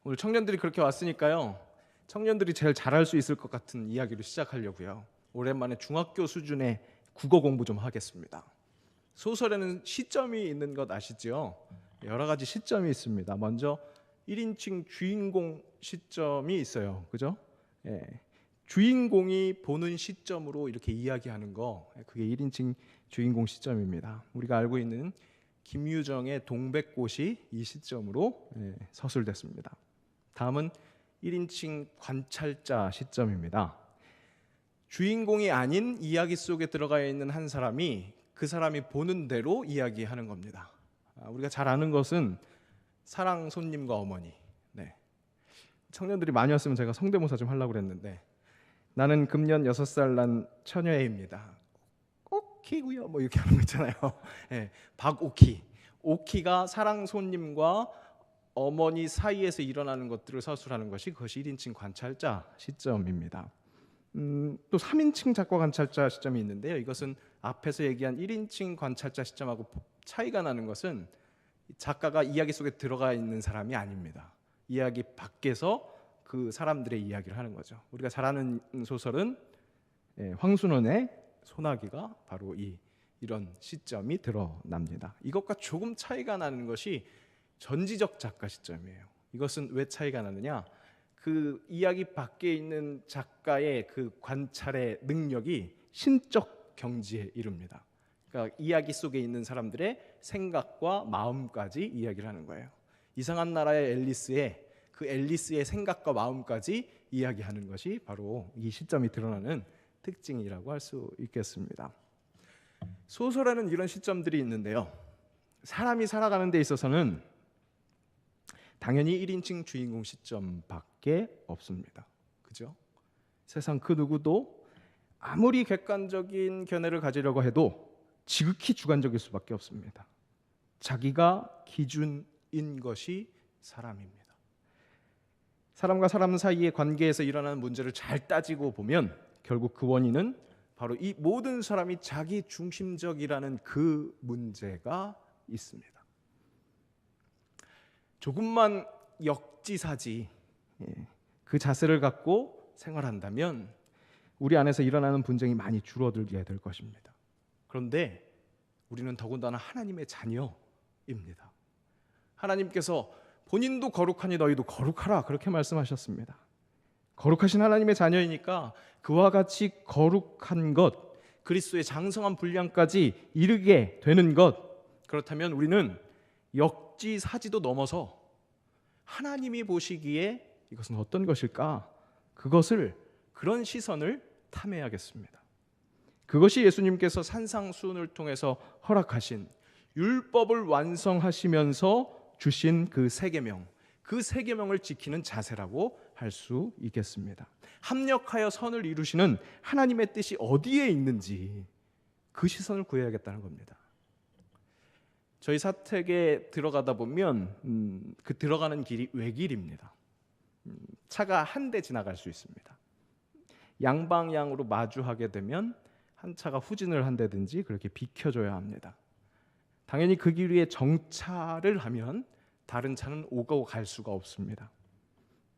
오늘 청년들이 그렇게 왔으니까요. 청년들이 제일 잘할 수 있을 것 같은 이야기로 시작하려고요. 오랜만에 중학교 수준의 국어 공부 좀 하겠습니다. 소설에는 시점이 있는 것 아시죠? 여러 가지 시점이 있습니다. 먼저 1인칭 주인공 시점이 있어요. 그죠? 예. 주인공이 보는 시점으로 이렇게 이야기하는 거, 그게 1인칭 주인공 시점입니다. 우리가 알고 있는 김유정의 동백꽃이 이 시점으로 서술됐습니다. 다음은 1인칭 관찰자 시점입니다. 주인공이 아닌 이야기 속에 들어가 있는 한 사람이 그 사람이 보는 대로 이야기하는 겁니다. 우리가 잘 아는 것은 사랑 손님과 어머니. 청년들이 많이 왔으면 제가 성대모사 좀 하려고 그랬는데, 나는 금년 6살 난 처녀애입니다. 오키고요. 뭐 이렇게 하는 거 있잖아요. 박오키. 오키가 사랑 손님과 어머니 사이에서 일어나는 것들을 서술하는 것이 그것이 1인칭 관찰자 시점입니다. 또 3인칭 작가 관찰자 시점이 있는데요. 이것은 앞에서 얘기한 1인칭 관찰자 시점하고 차이가 나는 것은 작가가 이야기 속에 들어가 있는 사람이 아닙니다. 이야기 밖에서 그 사람들의 이야기를 하는 거죠. 우리가 잘 아는 소설은 황순원의 소나기가 바로 이런 시점이 드러납니다. 이것과 조금 차이가 나는 것이 전지적 작가 시점이에요. 이것은 왜 차이가 나느냐? 그 이야기 밖에 있는 작가의 그 관찰의 능력이 신적 경지에 이릅니다. 그러니까 이야기 속에 있는 사람들의 생각과 마음까지 이야기를 하는 거예요. 이상한 나라의 앨리스의 그 앨리스의 생각과 마음까지 이야기하는 것이 바로 이 시점이 드러나는 특징이라고 할 수 있겠습니다. 소설에는 이런 시점들이 있는데요. 사람이 살아가는 데 있어서는 당연히 1인칭 주인공 시점밖에 없습니다. 그죠? 세상 그 누구도 아무리 객관적인 견해를 가지려고 해도 지극히 주관적일 수밖에 없습니다. 자기가 기준인 것이 사람입니다. 사람과 사람 사이의 관계에서 일어나는 문제를 잘 따지고 보면 결국 그 원인은 바로 이 모든 사람이 자기 중심적이라는 그 문제가 있습니다. 조금만 역지사지 그 자세를 갖고 생활한다면 우리 안에서 일어나는 분쟁이 많이 줄어들게 될 것입니다. 그런데 우리는 더군다나 하나님의 자녀입니다. 하나님께서 본인도 거룩하니 너희도 거룩하라 그렇게 말씀하셨습니다. 거룩하신 하나님의 자녀이니까 그와 같이 거룩한 것, 그리스도의 장성한 분량까지 이르게 되는 것, 그렇다면 우리는 역지사지도 넘어서 하나님이 보시기에 이것은 어떤 것일까? 그런 시선을 탐해야겠습니다. 그것이 예수님께서 산상수훈을 통해서 허락하신 율법을 완성하시면서 주신 그 세 계명, 그 세 계명을 지키는 자세라고 할 수 있겠습니다. 합력하여 선을 이루시는 하나님의 뜻이 어디에 있는지 그 시선을 구해야겠다는 겁니다. 저희 사택에 들어가다 보면 그 들어가는 길이 외길입니다. 차가 한 대 지나갈 수 있습니다. 양방향으로 마주하게 되면 한 차가 후진을 한다든지 그렇게 비켜줘야 합니다. 당연히 그 길 위에 정차를 하면 다른 차는 오고 갈 수가 없습니다.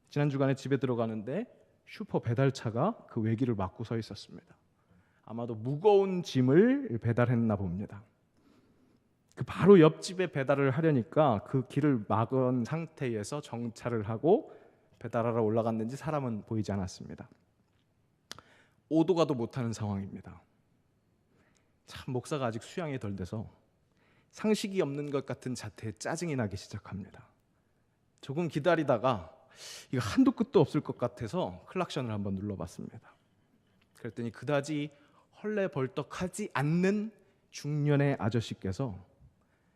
지난 주간에 집에 들어가는데 슈퍼 배달차가 그 외길을 막고 서 있었습니다. 아마도 무거운 짐을 배달했나 봅니다. 그 바로 옆집에 배달을 하려니까 그 길을 막은 상태에서 정차를 하고 배달하러 올라갔는지 사람은 보이지 않았습니다. 오도 가도 못하는 상황입니다. 참 목사가 아직 수양이 덜 돼서 상식이 없는 것 같은 자태에 짜증이 나기 시작합니다. 조금 기다리다가 이거 한도 끝도 없을 것 같아서 클락션을 한번 눌러봤습니다. 그랬더니 그다지 헐레벌떡하지 않는 중년의 아저씨께서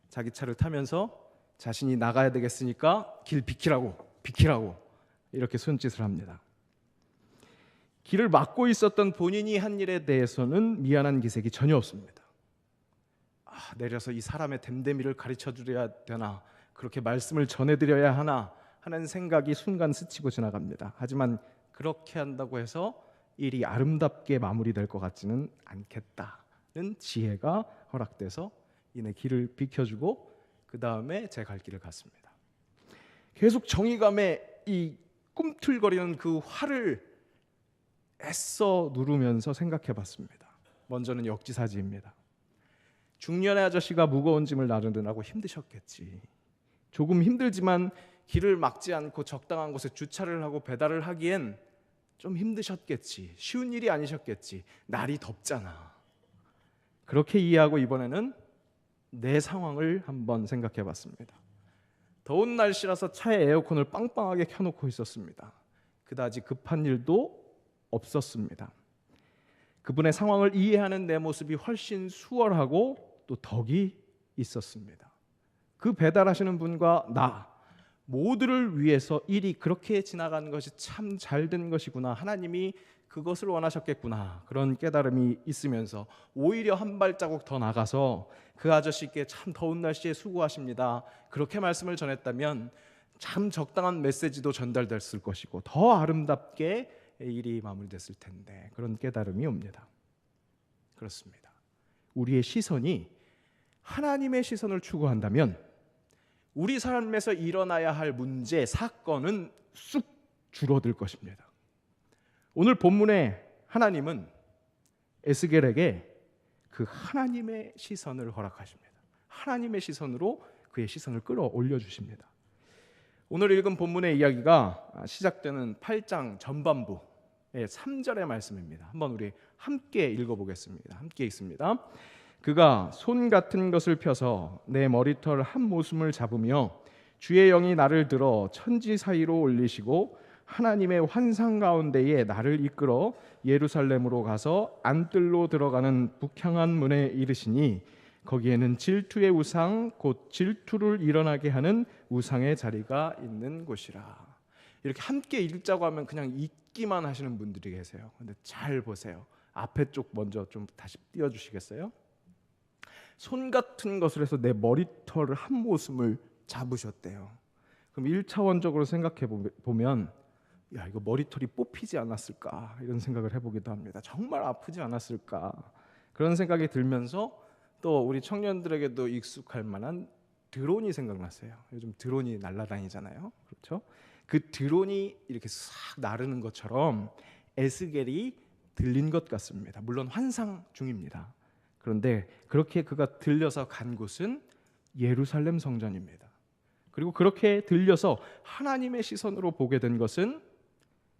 자기 차를 타면서 자신이 나가야 되겠으니까 길 비키라고 이렇게 손짓을 합니다. 길을 막고 있었던 본인이 한 일에 대해서는 미안한 기색이 전혀 없습니다. 내려서 이 사람의 됨됨이를 가르쳐 드려야 되나, 그렇게 말씀을 전해드려야 하나 하는 생각이 순간 스치고 지나갑니다. 하지만 그렇게 한다고 해서 일이 아름답게 마무리될 것 같지는 않겠다는 지혜가 허락돼서 이내 길을 비켜주고 그 다음에 제 갈 길을 갔습니다. 계속 정의감에 이 꿈틀거리는 그 화를 애써 누르면서 생각해 봤습니다. 먼저는 역지사지입니다. 중년의 아저씨가 무거운 짐을 나르느라고 힘드셨겠지. 조금 힘들지만 길을 막지 않고 적당한 곳에 주차를 하고 배달을 하기엔 좀 힘드셨겠지. 쉬운 일이 아니셨겠지. 날이 덥잖아. 그렇게 이해하고 이번에는 내 상황을 한번 생각해 봤습니다. 더운 날씨라서 차에 에어컨을 빵빵하게 켜놓고 있었습니다. 그다지 급한 일도 없었습니다. 그분의 상황을 이해하는 내 모습이 훨씬 수월하고 또 덕이 있었습니다. 그 배달하시는 분과 나 모두를 위해서 일이 그렇게 지나가는 것이 참 잘된 것이구나. 하나님이 그것을 원하셨겠구나. 그런 깨달음이 있으면서 오히려 한 발자국 더 나가서 그 아저씨께 참 더운 날씨에 수고하십니다. 그렇게 말씀을 전했다면 참 적당한 메시지도 전달됐을 것이고 더 아름답게 일이 마무리됐을 텐데 그런 깨달음이 옵니다. 그렇습니다. 우리의 시선이 하나님의 시선을 추구한다면 우리 삶에서 일어나야 할 문제, 사건은 쑥 줄어들 것입니다. 오늘 본문에 하나님은 에스겔에게 그 하나님의 시선을 허락하십니다. 하나님의 시선으로 그의 시선을 끌어올려 주십니다. 오늘 읽은 본문의 이야기가 시작되는 8장 전반부의 3절의 말씀입니다. 한번 우리 함께 읽어보겠습니다. 함께 읽습니다. 그가 손 같은 것을 펴서 내 머리털 한 모순을 잡으며 주의 영이 나를 들어 천지 사이로 올리시고 하나님의 환상 가운데에 나를 이끌어 예루살렘으로 가서 안뜰로 들어가는 북향한 문에 이르시니 거기에는 질투의 우상 곧 질투를 일어나게 하는 우상의 자리가 있는 곳이라. 이렇게 함께 읽자고 하면 그냥 읽기만 하시는 분들이 계세요. 근데 잘 보세요. 앞에 쪽 먼저 좀 다시 띄워주시겠어요? 손 같은 것을 해서 내 머리털을 한 모순을 잡으셨대요. 그럼 1차원적으로 생각해 보면 야, 이거 머리털이 뽑히지 않았을까 이런 생각을 해보기도 합니다. 정말 아프지 않았을까 그런 생각이 들면서 또 우리 청년들에게도 익숙할 만한 드론이 생각났어요. 요즘 드론이 날아다니잖아요. 그렇죠? 그 드론이 이렇게 싹 나르는 것처럼 에스겔이 들린 것 같습니다. 물론 환상 중입니다. 그런데 그렇게 그가 들려서 간 곳은 예루살렘 성전입니다. 그리고 그렇게 들려서 하나님의 시선으로 보게 된 것은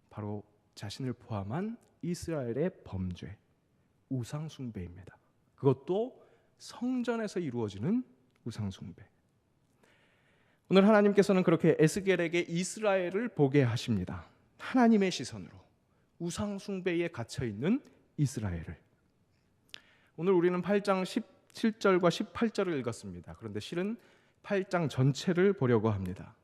바로 자신을 포함한 이스라엘의 범죄, 우상 숭배입니다. 그것도 성전에서 이루어지는 우상 숭배. 오늘 하나님께서는 그렇게 에스겔에게 이스라엘을 보게 하십니다. 하나님의 시선으로 우상 숭배에 갇혀 있는 이스라엘을. 오늘 우리는 8장 17절과 18절을 읽었습니다. 그런데 실은 8장 전체를 보려고 합니다.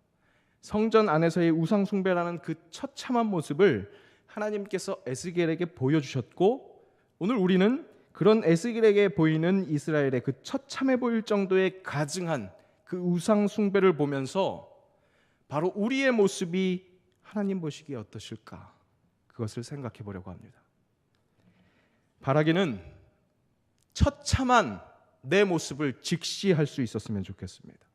성전 안에서의 우상 숭배라는 그 처참한 모습을 하나님께서 에스겔에게 보여주셨고 오늘 우리는 그런 에스겔에게 보이는 이스라엘의 그 처참해 보일 정도의 가증한 그 우상 숭배를 보면서 바로 우리의 모습이 하나님 보시기에 어떠실까 그것을 생각해 보려고 합니다. 바라기는 처참한 내 모습을 직시할 수 있었으면 좋겠습니다.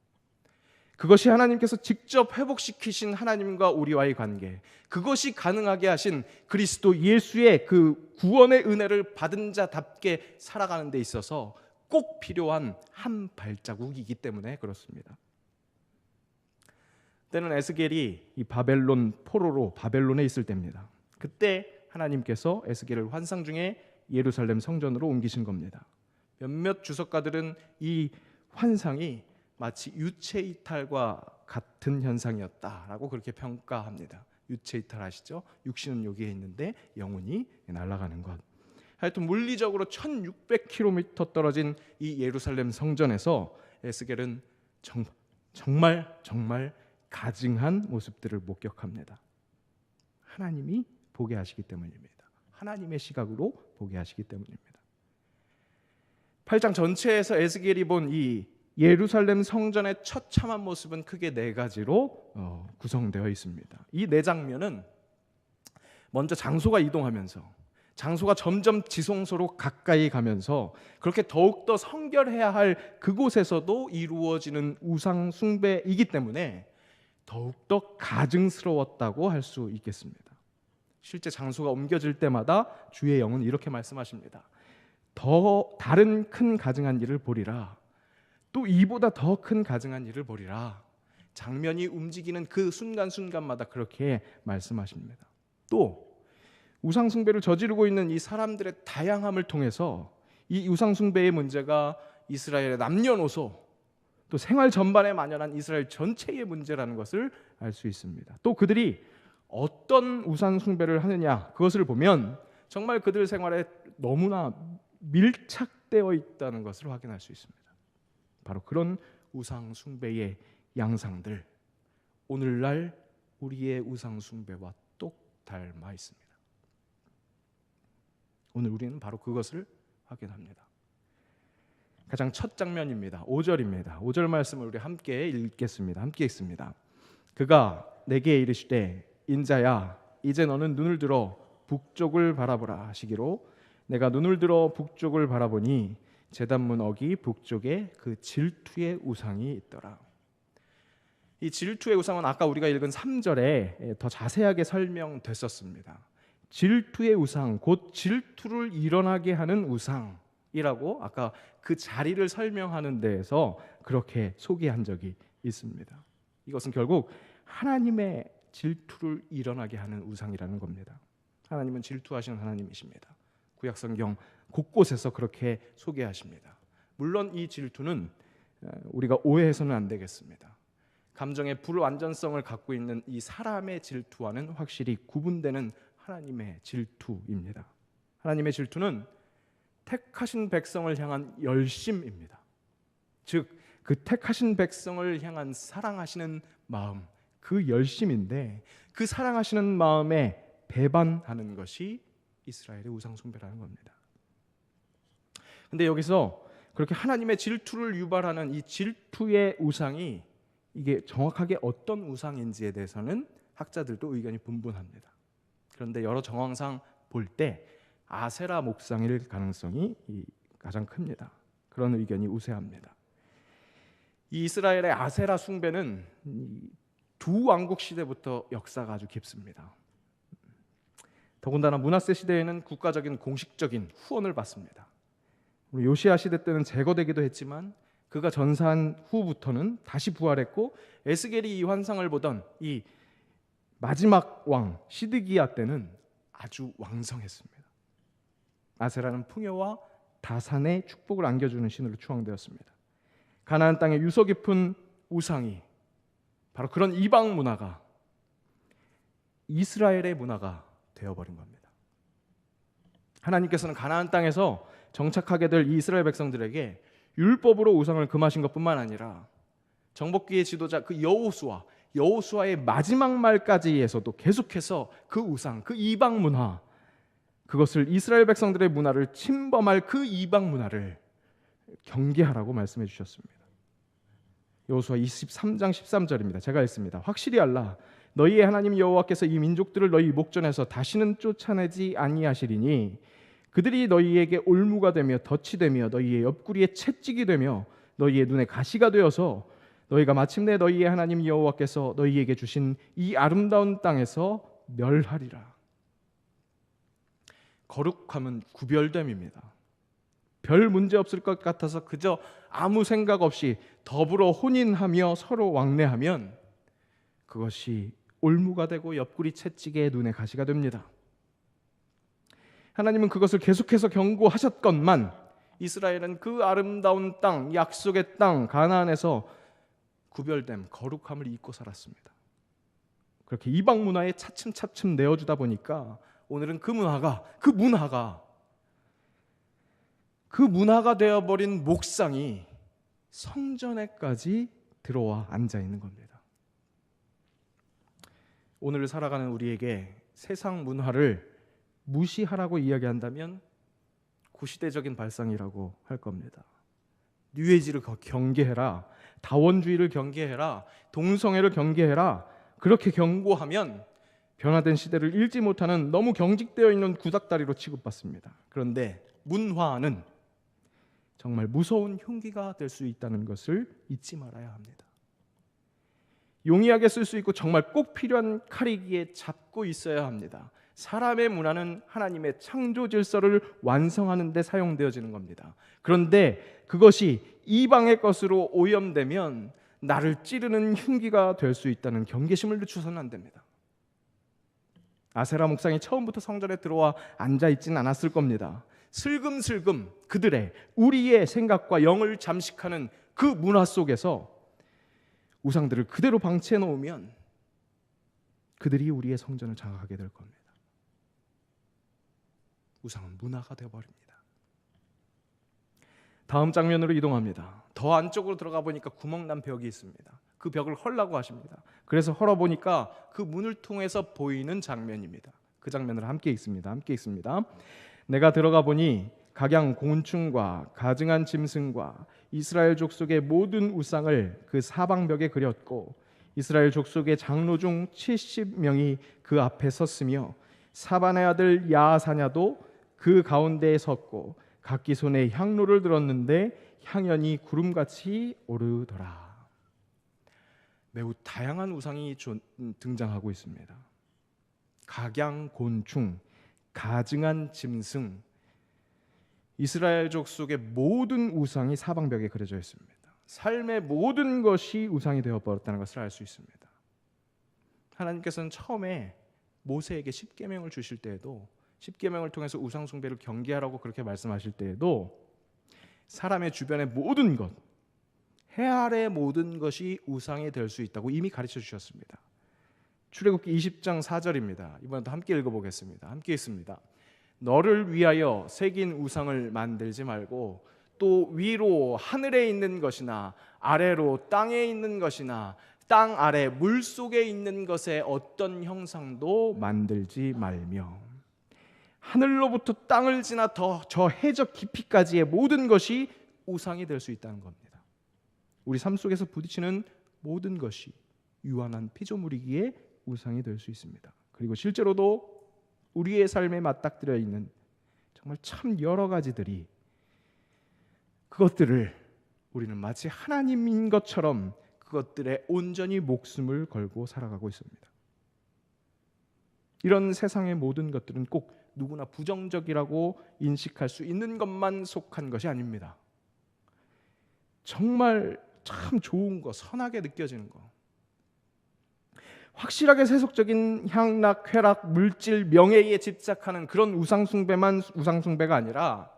그것이 하나님께서 직접 회복시키신 하나님과 우리와의 관계, 그것이 가능하게 하신 그리스도 예수의 그 구원의 은혜를 받은 자답게 살아가는 데 있어서 꼭 필요한 한 발자국이기 때문에 그렇습니다. 때는 에스겔이 이 바벨론 포로로 바벨론에 있을 때입니다. 그때 하나님께서 에스겔을 환상 중에 예루살렘 성전으로 옮기신 겁니다. 몇몇 주석가들은 이 환상이 마치 유체 이탈과 같은 현상이었다라고 그렇게 평가합니다. 유체 이탈 아시죠? 육신은 여기에 있는데 영혼이 날아가는 것. 하여튼 물리적으로 1600km 떨어진 이 예루살렘 성전에서 에스겔은 정말 가증한 모습들을 목격합니다. 하나님이 보게 하시기 때문입니다. 하나님의 시각으로 보게 하시기 때문입니다. 8장 전체에서 에스겔이 본 이 예루살렘 성전의 처참한 모습은 크게 네 가지로 구성되어 있습니다. 이 네 장면은 먼저 장소가 이동하면서 장소가 점점 지성소로 가까이 가면서 그렇게 더욱더 성결해야 할 그곳에서도 이루어지는 우상 숭배이기 때문에 더욱더 가증스러웠다고 할 수 있겠습니다. 실제 장소가 옮겨질 때마다 주의 영은 이렇게 말씀하십니다. 더 다른 큰 가증한 일을 보리라. 또 이보다 더 큰 가증한 일을 보리라. 장면이 움직이는 그 순간순간마다 그렇게 말씀하십니다. 또 우상 숭배를 저지르고 있는 이 사람들의 다양함을 통해서 이 우상 숭배의 문제가 이스라엘의 남녀노소 또 생활 전반에 만연한 이스라엘 전체의 문제라는 것을 알 수 있습니다. 또 그들이 어떤 우상 숭배를 하느냐 그것을 보면 정말 그들 생활에 너무나 밀착되어 있다는 것을 확인할 수 있습니다. 바로 그런 우상 숭배의 양상들, 오늘날 우리의 우상 숭배와 똑 닮아 있습니다. 오늘 우리는 바로 그것을 확인합니다. 가장 첫 장면입니다. 5절입니다. 5절 말씀을 우리 함께 읽겠습니다. 함께 읽습니다. 그가 내게 이르시되 인자야 이제 너는 눈을 들어 북쪽을 바라보라 하시기로 내가 눈을 들어 북쪽을 바라보니 제단문 어기 북쪽에 그 질투의 우상이 있더라. 이 질투의 우상은 아까 우리가 읽은 3절에 더 자세하게 설명됐었습니다. 질투의 우상, 곧 질투를 일어나게 하는 우상이라고 아까 그 자리를 설명하는 데에서 그렇게 소개한 적이 있습니다. 이것은 결국 하나님의 질투를 일어나게 하는 우상이라는 겁니다. 하나님은 질투하시는 하나님이십니다. 구약성경 곳곳에서 그렇게 소개하십니다. 물론 이 질투는 우리가 오해해서는 안 되겠습니다. 감정의 불완전성을 갖고 있는 이 사람의 질투와는 확실히 구분되는 하나님의 질투입니다. 하나님의 질투는 택하신 백성을 향한 열심입니다. 즉 그 택하신 백성을 향한 사랑하시는 마음, 그 열심인데 그 사랑하시는 마음에 배반하는 것이 이스라엘의 우상 숭배라는 겁니다. 근데 여기서 그렇게 하나님의 질투를 유발하는 이 질투의 우상이 이게 정확하게 어떤 우상인지에 대해서는 학자들도 의견이 분분합니다. 그런데 여러 정황상 볼 때 아세라 목상일 가능성이 가장 큽니다. 그런 의견이 우세합니다. 이 이스라엘의 아세라 숭배는 두 왕국 시대부터 역사가 아주 깊습니다. 더군다나 므낫세 시대에는 국가적인 공식적인 후원을 받습니다. 요시야 시대 때는 제거되기도 했지만 그가 전사한 후부터는 다시 부활했고 에스겔이 이 환상을 보던 이 마지막 왕 시드기야 때는 아주 왕성했습니다. 아세라는 풍요와 다산의 축복을 안겨주는 신으로 추앙되었습니다. 가나안 땅의 유서 깊은 우상이 바로 그런 이방 문화가 이스라엘의 문화가 되어버린 겁니다. 하나님께서는 가나안 땅에서 정착하게 될 이스라엘 백성들에게 율법으로 우상을 금하신 것뿐만 아니라 정복기의 지도자 그 여호수아의 마지막 말까지에서도 계속해서 그 우상, 그 이방 문화, 그것을 이스라엘 백성들의 문화를 침범할 그 이방 문화를 경계하라고 말씀해 주셨습니다. 여호수아 23장 13절입니다. 제가 읽습니다. 확실히 알라. 너희의 하나님 여호와께서 이 민족들을 너희 목전에서 다시는 쫓아내지 아니하시리니 그들이 너희에게 올무가 되며 덫이 되며 너희의 옆구리에 채찍이 되며 너희의 눈에 가시가 되어서 너희가 마침내 너희의 하나님 여호와께서 너희에게 주신 이 아름다운 땅에서 멸하리라. 거룩함은 구별됨입니다. 별 문제 없을 것 같아서 그저 아무 생각 없이 더불어 혼인하며 서로 왕래하면 그것이 올무가 되고 옆구리 채찍에 눈에 가시가 됩니다. 하나님은 그것을 계속해서 경고하셨건만 이스라엘은 그 아름다운 땅, 약속의 땅 가나안에서 구별됨, 거룩함을 잊고 살았습니다. 그렇게 이방 문화에 차츰차츰 내어주다 보니까 오늘은 그 문화가 되어버린 목상이 성전에까지 들어와 앉아 있는 겁니다. 오늘 살아가는 우리에게 세상 문화를 무시하라고 이야기한다면 구시대적인 발상이라고 할 겁니다. 뉴에이지를 경계해라, 다원주의를 경계해라, 동성애를 경계해라, 그렇게 경고하면 변화된 시대를 읽지 못하는 너무 경직되어 있는 구닥다리로 취급받습니다. 그런데 문화는 정말 무서운 흉기가 될 수 있다는 것을 잊지 말아야 합니다. 용이하게 쓸 수 있고 정말 꼭 필요한 칼이기에 잡고 있어야 합니다. 사람의 문화는 하나님의 창조 질서를 완성하는 데 사용되어지는 겁니다. 그런데 그것이 이방의 것으로 오염되면 나를 찌르는 흉기가 될 수 있다는 경계심을 늦춰서는 안 됩니다. 아세라 목상이 처음부터 성전에 들어와 앉아있지는 않았을 겁니다. 슬금슬금 그들의 우리의 생각과 영을 잠식하는 그 문화 속에서 우상들을 그대로 방치해 놓으면 그들이 우리의 성전을 장악하게 될 겁니다. 우상은 문화가 되어버립니다. 다음 장면으로 이동합니다. 더 안쪽으로 들어가 보니까 구멍난 벽이 있습니다. 그 벽을 헐라고 하십니다. 그래서 헐어보니까 그 문을 통해서 보이는 장면입니다. 그 장면을 함께 읽습니다. 내가 들어가 보니 각양 곤충과 가증한 짐승과 이스라엘 족속의 모든 우상을 그 사방벽에 그렸고 이스라엘 족속의 장로 중 70명이 그 앞에 섰으며 사반의 아들 야사냐도 그 가운데에 섰고 각기 손에 향로를 들었는데 향연이 구름같이 오르더라. 매우 다양한 우상이 등장하고 있습니다. 각양 곤충, 가증한 짐승, 이스라엘 족속의 모든 우상이 사방벽에 그려져 있습니다. 삶의 모든 것이 우상이 되어버렸다는 것을 알 수 있습니다. 하나님께서는 처음에 모세에게 십계명을 주실 때에도 십계명을 통해서 우상 숭배를 경계하라고 그렇게 말씀하실 때에도 사람의 주변의 모든 것, 해 아래 모든 것이 우상이 될 수 있다고 이미 가르쳐 주셨습니다. 출애굽기 20장 4절입니다. 이번에도 함께 읽어보겠습니다. 함께 읽습니다. 너를 위하여 새긴 우상을 만들지 말고 또 위로 하늘에 있는 것이나 아래로 땅에 있는 것이나 땅 아래 물속에 있는 것의 어떤 형상도 만들지 말며 하늘로부터 땅을 지나 저 해적 깊이까지의 모든 것이 우상이 될 수 있다는 겁니다. 우리 삶 속에서 부딪히는 모든 것이 유한한 피조물이기에 우상이 될 수 있습니다. 그리고 실제로도 우리의 삶에 맞닥뜨려 있는 정말 참 여러 가지들이 그것들을 우리는 마치 하나님인 것처럼 그것들에 온전히 목숨을 걸고 살아가고 있습니다. 이런 세상의 모든 것들은 꼭 누구나 부정적이라고 인식할 수 있는 것만 속한 것이 아닙니다. 정말 참 좋은 거, 선하게 느껴지는 거, 확실하게 세속적인 향락, 쾌락, 물질, 명예에 집착하는 그런 우상숭배만 우상숭배가 아니라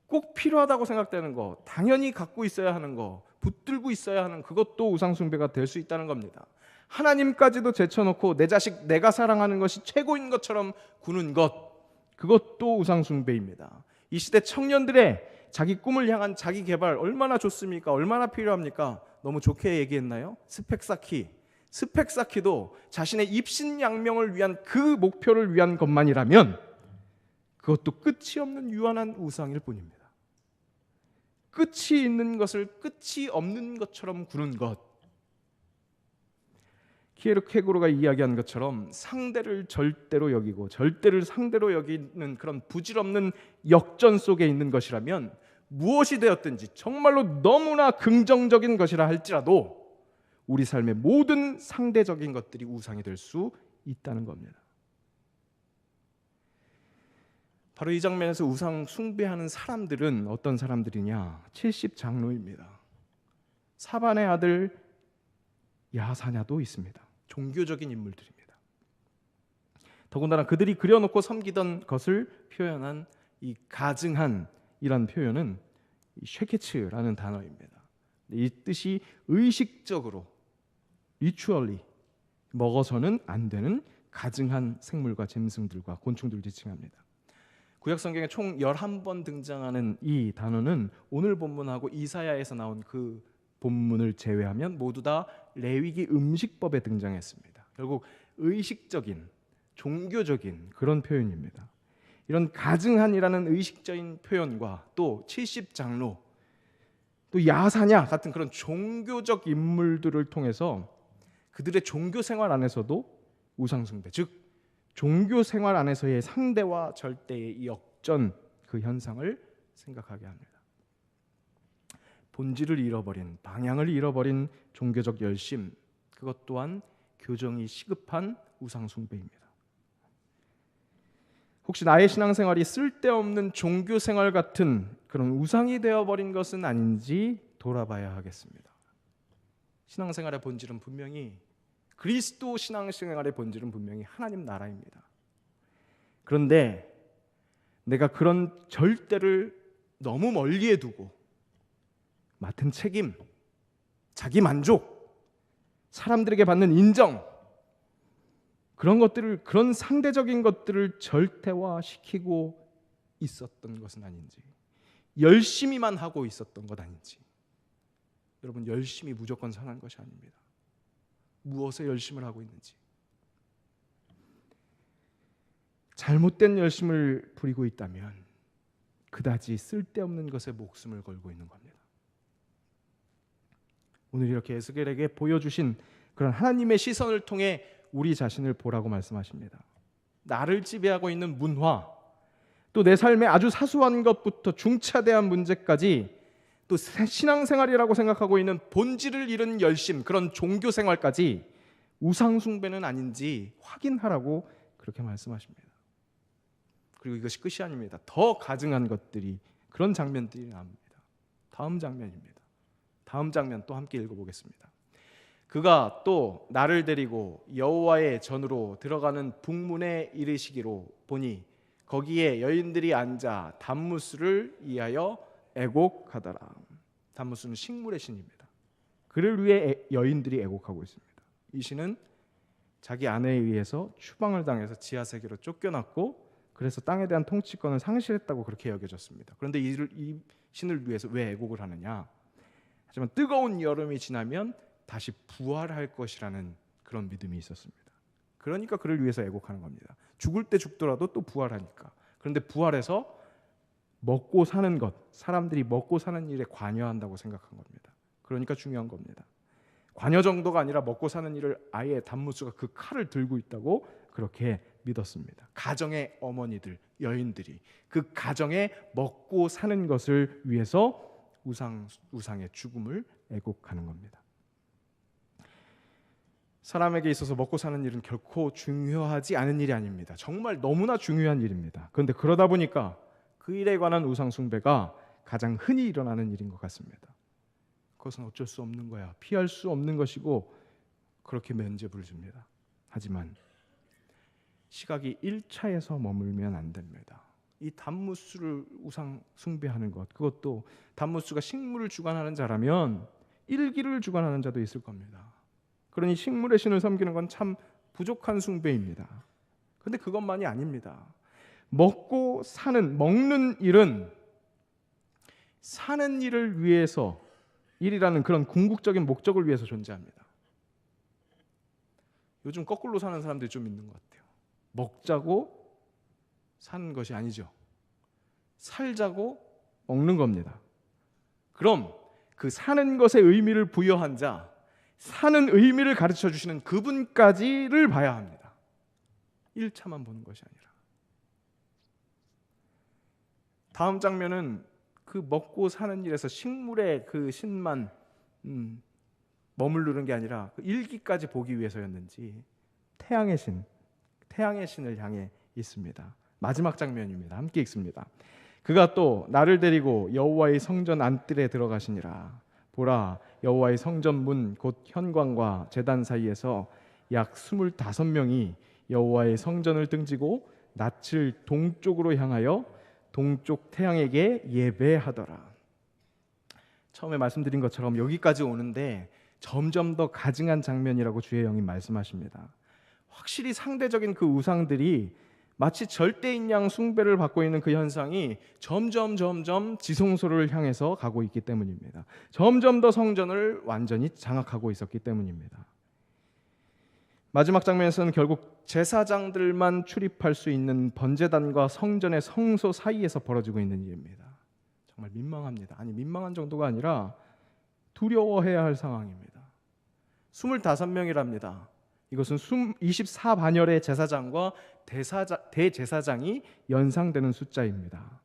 꼭 필요하다고 생각되는 거, 당연히 갖고 있어야 하는 거, 붙들고 있어야 하는 그것도 우상숭배가 될 수 있다는 겁니다. 하나님까지도 제쳐놓고 내 자식, 내가 사랑하는 것이 최고인 것처럼 구는 것, 그것도 우상숭배입니다. 이 시대 청년들의 자기 꿈을 향한 자기 개발 얼마나 좋습니까? 얼마나 필요합니까? 너무 좋게 얘기했나요? 스펙 쌓기. 스펙 쌓기도 자신의 입신양명을 위한 그 목표를 위한 것만이라면 그것도 끝이 없는 유한한 우상일 뿐입니다. 끝이 있는 것을 끝이 없는 것처럼 구는 것. 키에르케고르가 이야기한 것처럼 상대를 절대로 여기고 절대를 상대로 여기는 그런 부질없는 역전 속에 있는 것이라면 무엇이 되었든지 정말로 너무나 긍정적인 것이라 할지라도 우리 삶의 모든 상대적인 것들이 우상이 될 수 있다는 겁니다. 바로 이 장면에서 우상 숭배하는 사람들은 어떤 사람들이냐? 70장로입니다. 사반의 아들 야사냐도 있습니다. 종교적인 인물들입니다. 더군다나 그들이 그려놓고 섬기던 것을 표현한 이 가증한 이란 표현은 쉐케츠라는 단어입니다. 이 뜻이 의식적으로 리추얼리 먹어서는 안 되는 가증한 생물과 짐승들과 곤충들을 지칭합니다. 구약 성경에 총 11번 등장하는 이 단어는 오늘 본문하고 이사야에서 나온 그 본문을 제외하면 모두 다 레위기 음식법에 등장했습니다. 결국 의식적인, 종교적인 그런 표현입니다. 이런 가증한이라는 의식적인 표현과 또 70장로, 또 야사냐 같은 그런 종교적 인물들을 통해서 그들의 종교 생활 안에서도 우상숭배, 즉 종교 생활 안에서의 상대와 절대의 역전 그 현상을 생각하게 합니다. 본질을 잃어버린, 방향을 잃어버린 종교적 열심, 그것 또한 교정이 시급한 우상 숭배입니다. 혹시 나의 신앙생활이 쓸데없는 종교 생활 같은 그런 우상이 되어버린 것은 아닌지 돌아봐야 하겠습니다. 신앙생활의 본질은 분명히, 그리스도 신앙생활의 본질은 분명히 하나님 나라입니다. 그런데 내가 그런 절대를 너무 멀리에 두고 맡은 책임, 자기 만족, 사람들에게 받는 인정, 그런 것들을, 그런 상대적인 것들을 절대화시키고 있었던 것은 아닌지, 열심히만 하고 있었던 것 아닌지. 여러분, 열심히 무조건 선한 것이 아닙니다. 무엇에 열심을 하고 있는지. 잘못된 열심을 부리고 있다면 그다지 쓸데없는 것에 목숨을 걸고 있는 겁니다. 오늘 이렇게 에스겔에게 보여주신 그런 하나님의 시선을 통해 우리 자신을 보라고 말씀하십니다. 나를 지배하고 있는 문화, 또 내 삶의 아주 사소한 것부터 중차대한 문제까지, 또 신앙생활이라고 생각하고 있는 본질을 잃은 열심, 그런 종교생활까지 우상 숭배는 아닌지 확인하라고 그렇게 말씀하십니다. 그리고 이것이 끝이 아닙니다. 더 가증한 것들이, 그런 장면들이 나옵니다. 다음 장면입니다. 다음 장면 또 함께 읽어보겠습니다. 그가 또 나를 데리고 여호와의 전으로 들어가는 북문에 이르시기로 보니 거기에 여인들이 앉아 단무스를 위하여 애곡하더라. 단무스는 식물의 신입니다. 그를 위해 여인들이 애곡하고 있습니다. 이 신은 자기 아내에 의해서 추방을 당해서 지하세계로 쫓겨났고, 그래서 땅에 대한 통치권을 상실했다고 그렇게 여겨졌습니다. 그런데 이 신을 위해서 왜 애곡을 하느냐? 하지만 뜨거운 여름이 지나면 다시 부활할 것이라는 그런 믿음이 있었습니다. 그러니까 그를 위해서 애곡하는 겁니다. 죽을 때 죽더라도 또 부활하니까. 그런데 부활해서 먹고 사는 것, 사람들이 먹고 사는 일에 관여한다고 생각한 겁니다. 그러니까 중요한 겁니다. 관여 정도가 아니라 먹고 사는 일을 아예 단무스가 그 칼을 들고 있다고 그렇게 믿었습니다. 가정의 어머니들, 여인들이 그 가정에 먹고 사는 것을 위해서 우상의 죽음을 애곡하는 겁니다. 사람에게 있어서 먹고 사는 일은 결코 중요하지 않은 일이 아닙니다. 정말 너무나 중요한 일입니다. 그런데 그러다 보니까 그 일에 관한 우상 숭배가 가장 흔히 일어나는 일인 것 같습니다. 그것은 어쩔 수 없는 거야. 피할 수 없는 것이고 그렇게 면죄부를 줍니다. 하지만 시각이 1차에서 머물면 안 됩니다. 이 단무스를 우상 숭배하는 것, 그것도 단무스가 식물을 주관하는 자라면 일기를 주관하는 자도 있을 겁니다. 그러니 식물의 신을 섬기는 건 참 부족한 숭배입니다. 그런데 그것만이 아닙니다. 먹는 일은 사는 일을 위해서, 일이라는 그런 궁극적인 목적을 위해서 존재합니다. 요즘 거꾸로 사는 사람들이 좀 있는 것 같아요. 먹자고 사는 것이 아니죠. 살자고 먹는 겁니다. 그럼 그 사는 것에 의미를 부여한 자, 사는 의미를 가르쳐 주시는 그분까지를 봐야 합니다. 1차만 보는 것이 아니라. 다음 장면은 그 먹고 사는 일에서 식물의 그 신만 머무르는 게 아니라 그 일기까지 보기 위해서였는지 태양의 신을 향해 있습니다. 마지막 장면입니다. 함께 읽습니다. 그가 또 나를 데리고 여호와의 성전 안뜰에 들어가시니라. 보라, 여호와의 성전 문 곧 현관과 제단 사이에서 약 25명이 여호와의 성전을 등지고 낯을 동쪽으로 향하여 동쪽 태양에게 예배하더라. 처음에 말씀드린 것처럼 여기까지 오는데 점점 더 가증한 장면이라고 주의 영이 말씀하십니다. 확실히 상대적인 그 우상들이 마치 절대인 양 숭배를 받고 있는 그 현상이 점점 지성소를 향해서 가고 있기 때문입니다. 점점 더 성전을 완전히 장악하고 있었기 때문입니다. 마지막 장면에서는 결국 제사장들만 출입할 수 있는 번제단과 성전의 성소 사이에서 벌어지고 있는 일입니다. 정말 민망합니다. 아니, 민망한 정도가 아니라 두려워해야 할 상황입니다. 25명이랍니다. 이것은 24반열의 제사장과 대제사장이 연상되는 숫자입니다.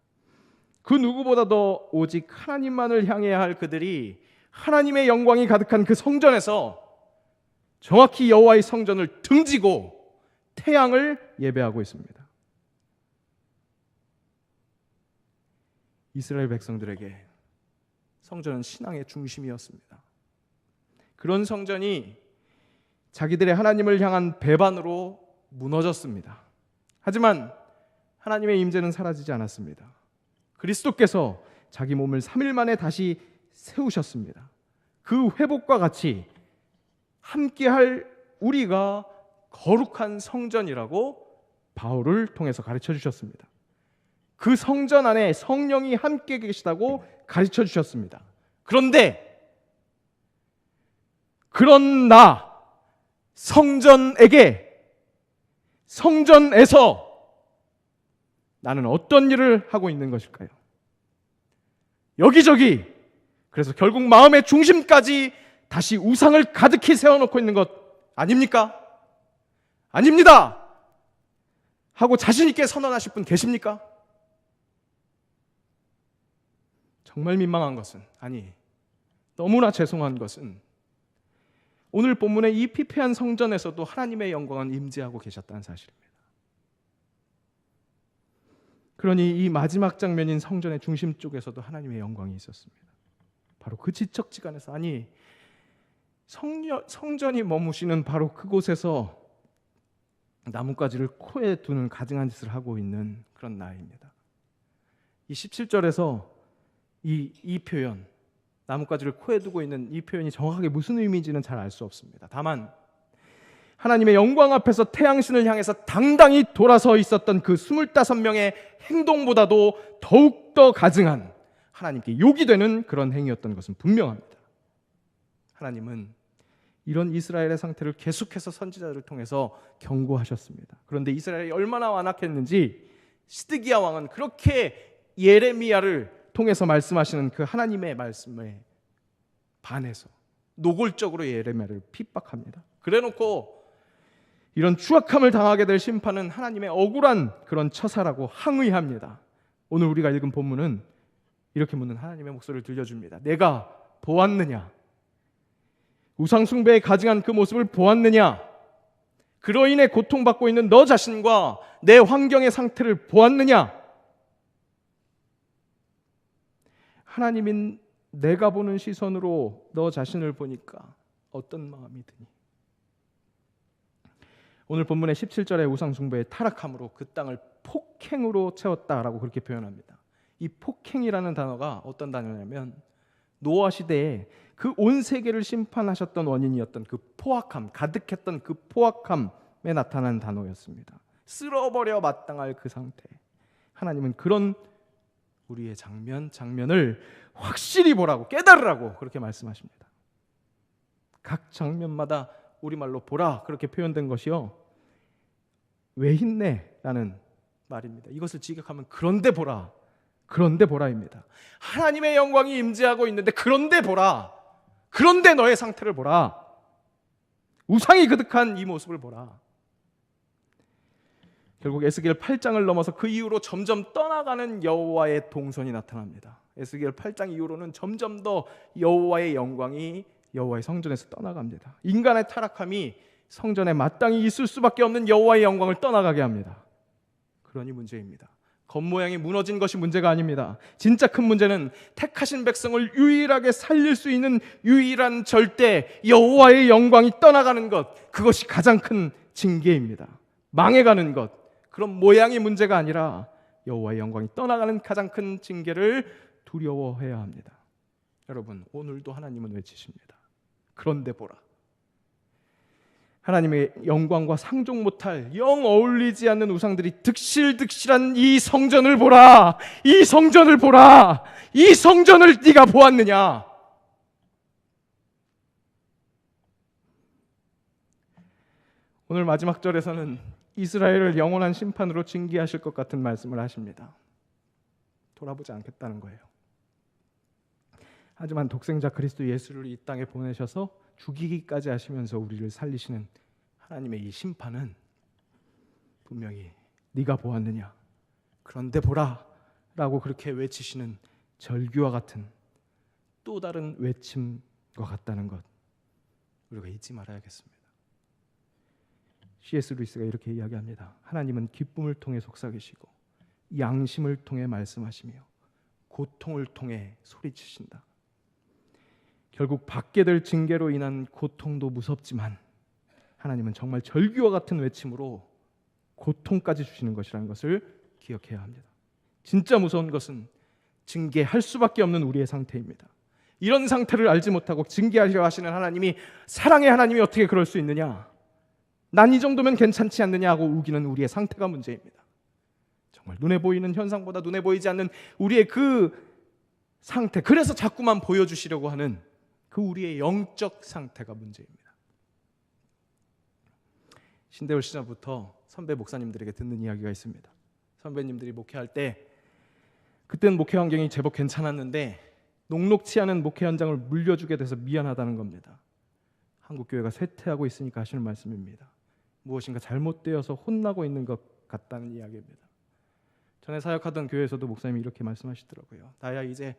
그 누구보다도 오직 하나님만을 향해야 할 그들이 하나님의 영광이 가득한 그 성전에서 정확히 여호와의 성전을 등지고 태양을 예배하고 있습니다. 이스라엘 백성들에게 성전은 신앙의 중심이었습니다. 그런 성전이 자기들의 하나님을 향한 배반으로 무너졌습니다. 하지만 하나님의 임재는 사라지지 않았습니다. 그리스도께서 자기 몸을 3일 만에 다시 세우셨습니다. 그 회복과 같이 함께할 우리가 거룩한 성전이라고 바울을 통해서 가르쳐 주셨습니다. 그 성전 안에 성령이 함께 계시다고 가르쳐 주셨습니다. 그런데 그런 나 성전에서 나는 어떤 일을 하고 있는 것일까요? 여기저기, 그래서 결국 마음의 중심까지 다시 우상을 가득히 세워놓고 있는 것 아닙니까? 아닙니다 하고 자신 있게 선언하실 분 계십니까? 정말 민망한 것은, 아니 너무나 죄송한 것은 오늘 본문의 이 피폐한 성전에서도 하나님의 영광은 임재하고 계셨다는 사실입니다. 그러니 이 마지막 장면인 성전의 중심 쪽에서도 하나님의 영광이 있었습니다. 바로 그 지척지간에서, 아니 성전이 머무시는 바로 그곳에서 나뭇가지를 코에 두는 가증한 짓을 하고 있는 그런 나이입니다. 이 17절에서 이 표현, 나뭇가지를 코에 두고 있는 이 표현이 정확하게 무슨 의미인지는 잘 알 수 없습니다. 다만 하나님의 영광 앞에서 태양신을 향해서 당당히 돌아서 있었던 그 25명의 행동보다도 더욱더 가증한, 하나님께 욕이 되는 그런 행위였던 것은 분명합니다. 하나님은 이런 이스라엘의 상태를 계속해서 선지자들을 통해서 경고하셨습니다. 그런데 이스라엘이 얼마나 완악했는지 시드기야 왕은 그렇게 예레미야를 통해서 말씀하시는 그 하나님의 말씀에 반해서 노골적으로 예레미야를 핍박합니다. 그래놓고 이런 추악함을 당하게 될 심판은 하나님의 억울한 그런 처사라고 항의합니다. 오늘 우리가 읽은 본문은 이렇게 묻는 하나님의 목소리를 들려줍니다. 내가 보았느냐? 우상 숭배에 가증한 그 모습을 보았느냐? 그로 인해 고통받고 있는 너 자신과 내 환경의 상태를 보았느냐? 하나님인 내가 보는 시선으로 너 자신을 보니까 어떤 마음이 드니? 오늘 본문의 17절의 우상 숭배의 타락함으로 그 땅을 폭행으로 채웠다라고 그렇게 표현합니다. 이 폭행이라는 단어가 어떤 단어냐면 노아 시대에 그 온 세계를 심판하셨던 원인이었던 그 포악함, 가득했던 그 포악함에 나타난 단어였습니다. 쓸어버려 마땅할 그 상태. 하나님은 그런 우리의 장면을 확실히 보라고, 깨달으라고 그렇게 말씀하십니다. 각 장면마다 우리말로 보라 그렇게 표현된 것이요, 왜 힘내라는 말입니다. 이것을 직역하면 그런데 보라입니다. 하나님의 영광이 임재하고 있는데 그런데 보라, 그런데 너의 상태를 보라, 우상이 그득한 이 모습을 보라. 결국 에스겔 8장을 넘어서 그 이후로 점점 떠나가는 여호와의 동선이 나타납니다. 에스겔 8장 이후로는 점점 더 여호와의 영광이 여호와의 성전에서 떠나갑니다. 인간의 타락함이 성전에 마땅히 있을 수밖에 없는 여호와의 영광을 떠나가게 합니다. 그러니 문제입니다. 겉모양이 무너진 것이 문제가 아닙니다. 진짜 큰 문제는 택하신 백성을 유일하게 살릴 수 있는 유일한 절대 여호와의 영광이 떠나가는 것, 그것이 가장 큰 징계입니다. 망해가는 것, 그런 모양이 문제가 아니라 여호와의 영광이 떠나가는 가장 큰 징계를 두려워해야 합니다. 여러분, 오늘도 하나님은 외치십니다. 그런데 보라. 하나님의 영광과 상종 못할 영 어울리지 않는 우상들이 득실득실한 이 성전을 보라. 이 성전을 보라. 이 성전을 네가 보았느냐? 오늘 마지막 절에서는 이스라엘을 영원한 심판으로 징계하실 것 같은 말씀을 하십니다. 돌아보지 않겠다는 거예요. 하지만 독생자 그리스도 예수를 이 땅에 보내셔서 죽이기까지 하시면서 우리를 살리시는 하나님의 이 심판은 분명히 네가 보았느냐? 그런데 보라 라고 그렇게 외치시는 절규와 같은 또 다른 외침과 같다는 것, 우리가 잊지 말아야겠습니다. C.S. 루이스가 이렇게 이야기합니다. 하나님은 기쁨을 통해 속삭이시고 양심을 통해 말씀하시며 고통을 통해 소리치신다. 결국 받게 될 징계로 인한 고통도 무섭지만 하나님은 정말 절규와 같은 외침으로 고통까지 주시는 것이라는 것을 기억해야 합니다. 진짜 무서운 것은 징계할 수밖에 없는 우리의 상태입니다. 이런 상태를 알지 못하고 징계하려 하시는 하나님이, 사랑의 하나님이 어떻게 그럴 수 있느냐, 난 이 정도면 괜찮지 않느냐 하고 우기는 우리의 상태가 문제입니다. 정말 눈에 보이는 현상보다 눈에 보이지 않는 우리의 그 상태, 그래서 자꾸만 보여주시려고 하는 그 우리의 영적 상태가 문제입니다. 신대월 시절부터 선배 목사님들에게 듣는 이야기가 있습니다. 선배님들이 목회할 때, 그때는 목회 환경이 제법 괜찮았는데 녹록치 않은 목회 현장을 물려주게 돼서 미안하다는 겁니다. 한국교회가 쇠퇴하고 있으니까 하시는 말씀입니다. 무엇인가 잘못되어서 혼나고 있는 것 같다는 이야기입니다. 전에 사역하던 교회에서도 목사님이 이렇게 말씀하시더라고요. 나야 이제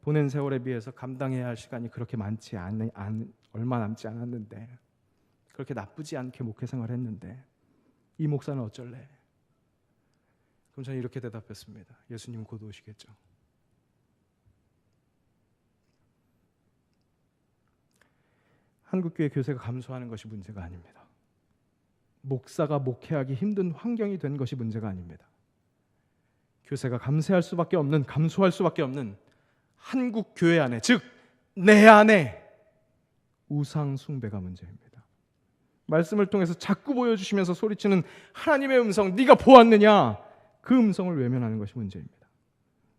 보낸 세월에 비해서 감당해야 할 시간이 그렇게 얼마 남지 않았는데, 그렇게 나쁘지 않게 목회 생활을 했는데 이 목사는 어쩔래? 그럼 저는 이렇게 대답했습니다. 예수님 곧 오시겠죠. 한국교회 교세가 감소하는 것이 문제가 아닙니다. 목사가 목회하기 힘든 환경이 된 것이 문제가 아닙니다. 교세가 감소할 수밖에 없는 한국 교회 안에, 즉 내 안에 우상 숭배가 문제입니다. 말씀을 통해서 자꾸 보여주시면서 소리치는 하나님의 음성, 네가 보았느냐? 그 음성을 외면하는 것이 문제입니다.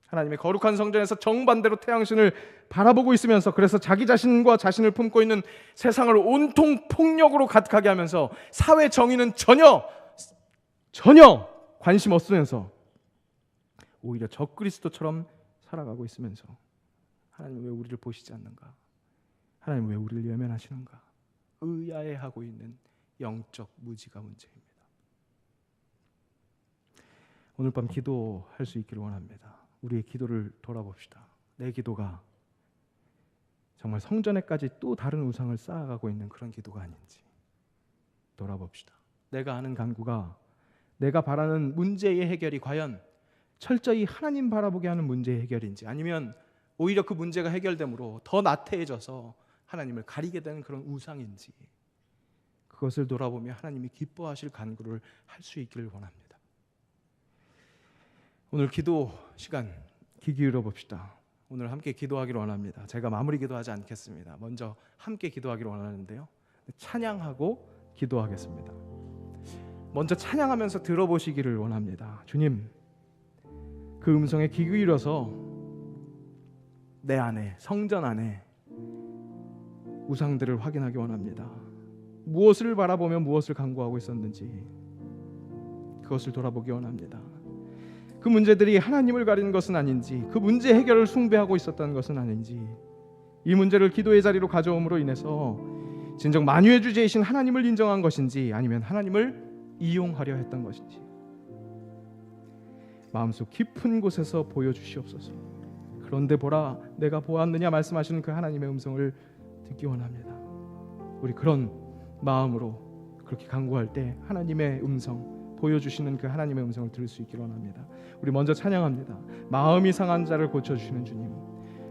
하나님의 거룩한 성전에서 정반대로 태양신을 바라보고 있으면서, 그래서 자기 자신과 자신을 품고 있는 세상을 온통 폭력으로 가득하게 하면서 사회 정의는 전혀 관심 없으면서 오히려 적그리스도처럼 살아가고 있으면서 하나님 왜 우리를 보시지 않는가? 하나님 왜 우리를 외면하시는가? 의아해하고 있는 영적 무지가 문제입니다. 오늘 밤 기도할 수 있기를 원합니다. 우리의 기도를 돌아봅시다. 내 기도가 정말 성전에까지 또 다른 우상을 쌓아가고 있는 그런 기도가 아닌지 돌아봅시다. 내가 하는 간구가 내가 바라는 문제의 해결이 과연 철저히 하나님 바라보게 하는 문제의 해결인지, 아니면 오히려 그 문제가 해결됨으로 더 나태해져서 하나님을 가리게 되는 그런 우상인지, 그것을 돌아보며 하나님이 기뻐하실 간구를 할 수 있기를 원합니다. 오늘 기도 시간 귀 기울여 봅시다. 오늘 함께 기도하기를 원합니다. 제가 마무리 기도하지 않겠습니다. 먼저 함께 기도하기를 원하는데요, 찬양하고 기도하겠습니다. 먼저 찬양하면서 들어보시기를 원합니다. 주님, 그 음성에 귀 기울여서 내 안에, 성전 안에 우상들을 확인하기 원합니다. 무엇을 바라보며 무엇을 간구하고 있었는지 그것을 돌아보기 원합니다. 그 문제들이 하나님을 가리는 것은 아닌지, 그 문제 해결을 숭배하고 있었다는 것은 아닌지, 이 문제를 기도의 자리로 가져옴으로 인해서 진정 만유의 주제이신 하나님을 인정한 것인지, 아니면 하나님을 이용하려 했던 것인지 마음속 깊은 곳에서 보여주시옵소서. 그런데 보라, 내가 보았느냐 말씀하시는 그 하나님의 음성을 듣기 원합니다. 우리 그런 마음으로 그렇게 간구할 때 하나님의 음성, 보여주시는 그 하나님의 음성을 들을 수 있기를 원합니다. 우리 먼저 찬양합니다. 마음이 상한 자를 고쳐주시는 주님,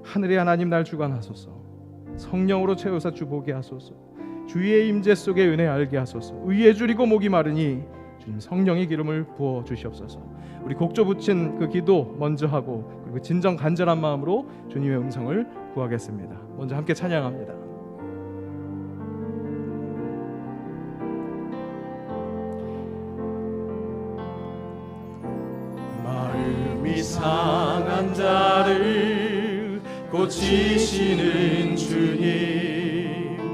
하늘의 하나님 날 주관하소서. 성령으로 채우사 주 보게 하소서. 주의 임재 속에 은혜 알게 하소서. 의에 줄이고 목이 마르니 주님 성령의 기름을 부어 주시옵소서. 우리 곡조 붙인 그 기도 먼저 하고, 그리고 진정 간절한 마음으로 주님의 음성을 구하겠습니다. 먼저 함께 찬양합니다. 마음이 상한 자를 고치시는 주님,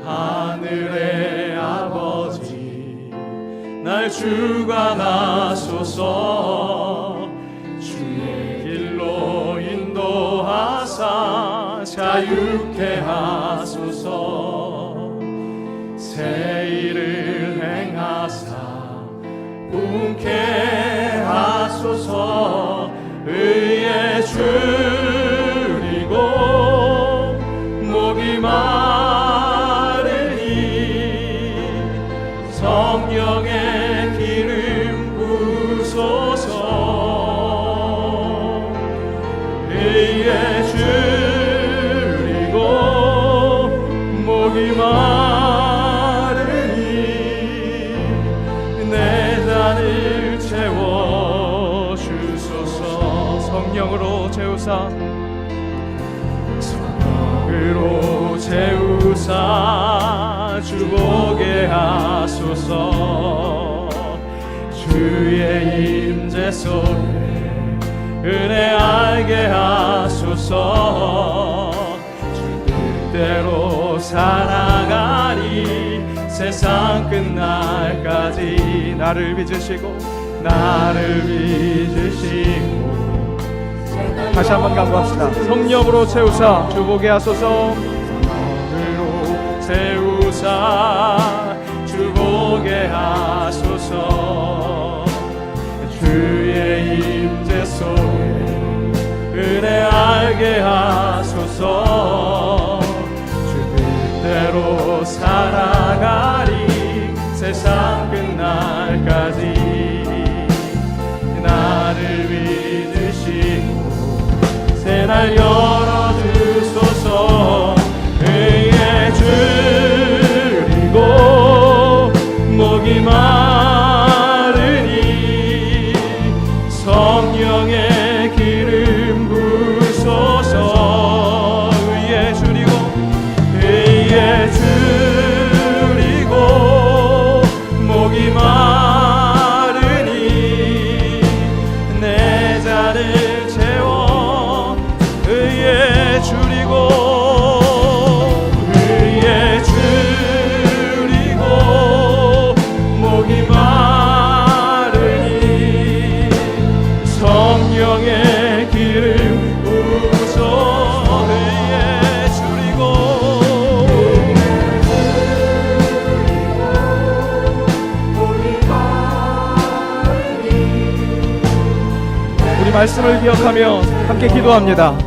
하늘의 아버지 날 주관하소서. 주의 길로 인도하사 자유케 하소서. 새 일을 행하사 분케 하소서. 의에 줄이고 목이 마르니 성령의 기름 부소서 의에 줄이고 목이 마르니 내 잔을 채워주소서 성령으로 채우사 성령으로 채우사 주보게 하소서 주의 임재 속에 은혜 알게 하소서 주 뜻대로 살아가리 세상 끝날까지 나를 빚으시고 다시 한번 강구합시다. 성령으로 채우사 주보게 하소서 성령으로 채우사 주보게 하소서 주의 임재 속에 은혜 알게 하소서 주 뜻대로 살아가리 세상 끝날까지 나를 믿으시고 새날 열어주소서 의에 줄이고 목이 마르니 성령의 기름 부소서 의에 줄이고 목이 마르니 내 잔을 채워 의에 줄이고 목이 마르니 성령의 기름 부소 의에 줄이고 우리 말씀을 기억하며 함께 기도합니다.